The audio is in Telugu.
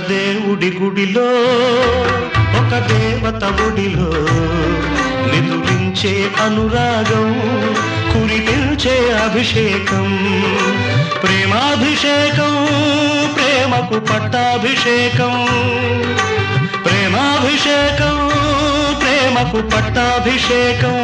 దేవుడి గుడిలో ఒక దేవత ఒడిలో నిదురించే అనురాగం కురిపించే అభిషేకం ప్రేమాభిషేకం ప్రేమకు పట్టాభిషేకం ప్రేమాభిషేకం ప్రేమకు పట్టాభిషేకం